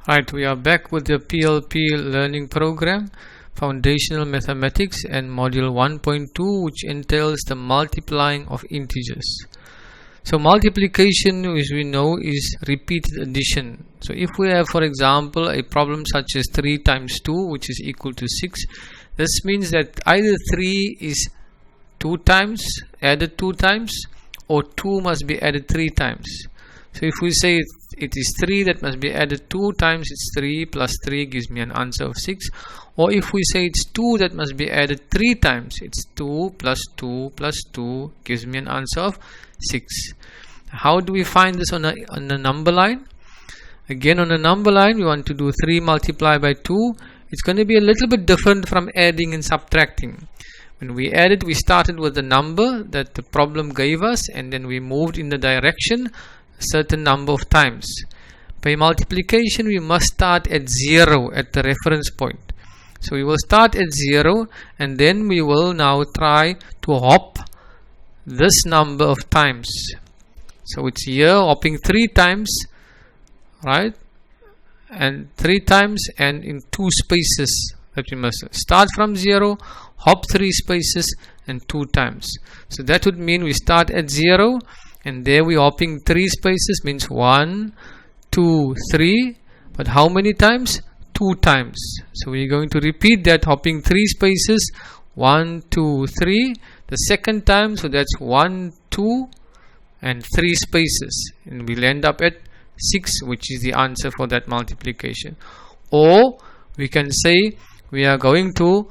Right, we are back with the PLP learning program, Foundational Mathematics, and Module 1.2, which entails the multiplying of integers. So multiplication, as we know, is repeated addition. So if we have, for example, a problem such as 3 times 2, which is equal to 6, this means that either 3 is 2 times, added 2 times, or 2 must be added 3 times. So if we say it is 3 that must be added 2 times, it's 3 plus 3 gives me an answer of 6. Or if we say it's 2 that must be added 3 times, it's 2 plus 2 plus 2 gives me an answer of 6. How do we find this on a number line? Again, on a number line, we want to do 3 multiplied by 2. It's going to be a little bit different from adding and subtracting. When we added, we started with the number that the problem gave us, and then we moved in the direction a certain number of times. By multiplication, we must start at 0 at the reference point. So we will start at 0, and then we will now try to hop this number of times. So it's here hopping 3 times, right? And 3 times and in 2 spaces that we must start from 0, hop 3 spaces and 2 times. So that would mean we start at 0, and there we hopping 3 spaces, means 1, 2, 3. But how many times? 2 times. So we're going to repeat that, hopping 3 spaces, 1, 2, 3. The second time, so that's 1, 2 and 3 spaces, and we'll end up at 6, which is the answer for that multiplication. Or we can say we are going to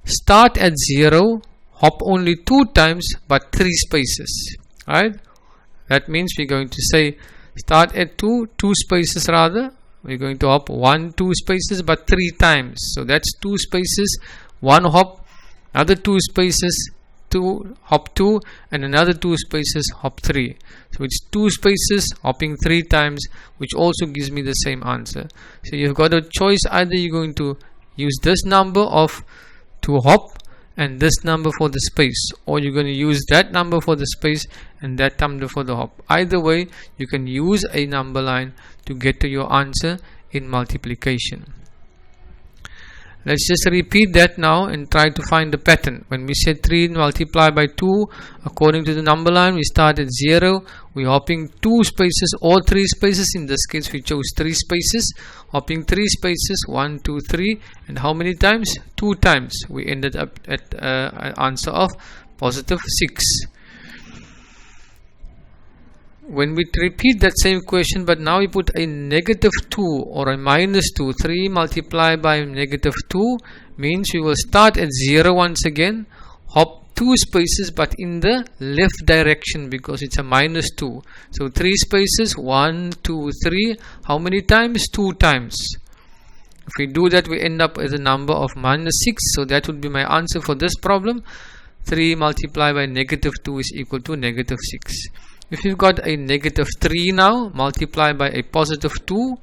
start at 0, hop only 2 times but 3 spaces, right? That means we're going to say start at 2 spaces rather. We're going to hop 1, 2 spaces but 3 times. So that's 2 spaces, 1 hop, another 2 spaces, 2 hop 2, and another 2 spaces, hop 3. So it's 2 spaces hopping 3 times, which also gives me the same answer. So you've got a choice: either you're going to use this number of to hop and this number for the space, or you're going to use that number for the space and that number for the hop. Either way, you can use a number line to get to your answer in multiplication. Let's just repeat that now and try to find the pattern. When we said 3 multiplied by 2, according to the number line, we start at 0. We're hopping 2 spaces or 3 spaces. In this case, we chose 3 spaces. Hopping 3 spaces, 1, 2, 3. And how many times? 2 times. We ended up at an answer of positive 6. When we repeat that same question, but now we put a negative 2 or a minus 2, 3 multiplied by negative 2 means we will start at 0 once again, hop 2 spaces but in the left direction because it's a minus 2. So 3 spaces, 1, 2, 3. How many times? 2 times. If we do that, we end up with a number of minus 6. So that would be my answer for this problem. 3 multiplied by negative 2 is equal to negative 6. If you've got a negative 3 now, multiplied by a positive 2,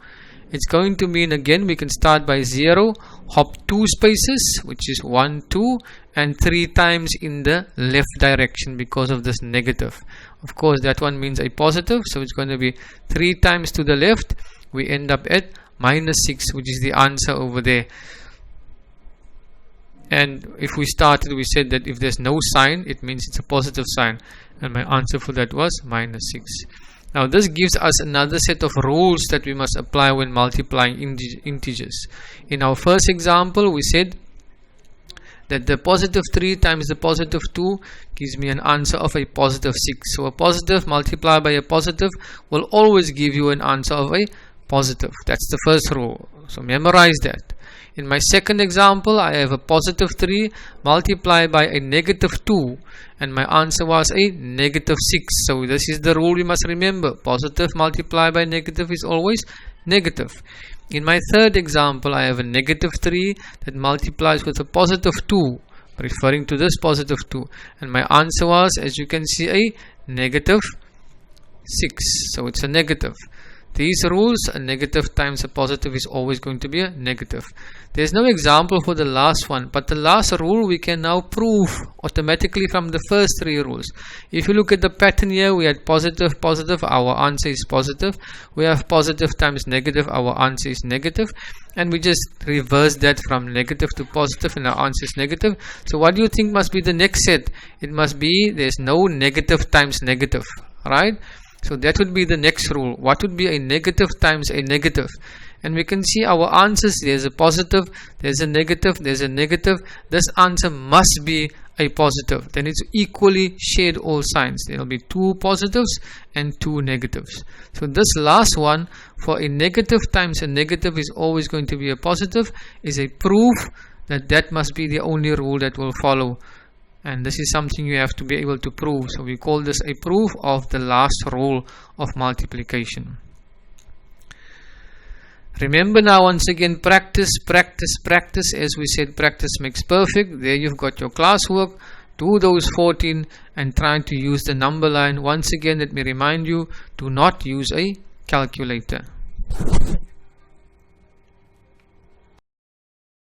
it's going to mean again we can start by 0, hop 2 spaces, which is 1, 2, and 3 times in the left direction because of this negative. Of course, that one means a positive, so it's going to be 3 times to the left. We end up at minus 6, which is the answer over there. And if we started, we said that if there's no sign, it means it's a positive sign, and my answer for that was minus 6. Now this gives us another set of rules that we must apply when multiplying integers. In our first example, we said that the positive 3 times the positive 2 gives me an answer of a positive 6. So a positive multiplied by a positive will always give you an answer of a positive. That's the first rule. So memorize that. In my second example, I have a positive 3 multiplied by a negative 2, and my answer was a negative 6. So this is the rule you must remember. Positive multiplied by negative is always negative. In my third example, I have a negative 3 that multiplies with a positive 2, referring to this positive 2, and my answer was, as you can see, a negative 6. So it's a negative. these rules, a negative times a positive is always going to be a negative. There is no example for the last one, but the last rule we can now prove automatically from the first three rules. If you look at the pattern here, we had positive, positive, our answer is positive. We have positive times negative, our answer is negative. And we just reverse that from negative to positive, and our answer is negative. So what do you think must be the next set? It must be there's no negative times negative, right? So that would be the next rule. What would be a negative times a negative? And we can see our answers. There's a positive, there's a negative, there's a negative. This answer must be a positive. Then it's equally shade all signs. There will be 2 positives and 2 negatives. So this last one, for a negative times a negative is always going to be a positive, is a proof that that must be the only rule that will follow. And this is something you have to be able to prove. So we call this a proof of the last rule of multiplication. Remember now, once again, practice, practice, practice. As we said, practice makes perfect. There you've got your classwork. Do those 14 and try to use the number line. Once again, let me remind you, do not use a calculator.